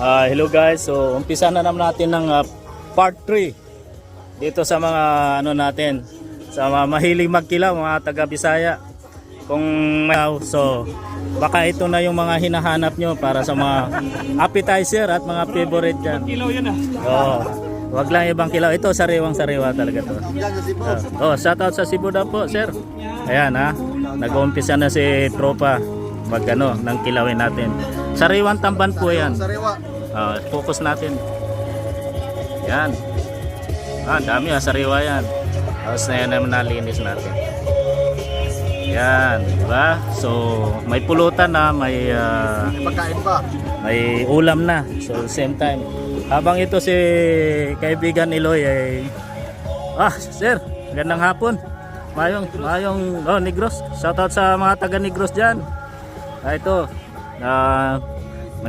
Hello guys, so umpisa na naman natin ng part 3 dito sa mga ano natin, sa mga mahilig magkilaw, mga taga Bisaya. Kung so baka ito na yung mga hinahanap nyo para sa mga appetizer at mga favorite dyan. Kilaw yan ah. Oo, wag lang ibang kilaw, ito sariwang sariwa talaga to. Shoutout sa Cebu daw po sir. Ayan ha, nag-uumpisa na si tropa mag ano, ng kilawin natin. Sariwang tamban po yan. Focus natin. Yan. Dami sariwa yan. Tapos na yan naman nalinis natin. Yan, di ba? So, may pulutan na, may Pagkain pa. may ulam na. So, same time. Habang ito si kaibigan Eloy ay sir, gandang hapon. Mayong Negros. Shoutout sa mga taga Negros diyan. Ito.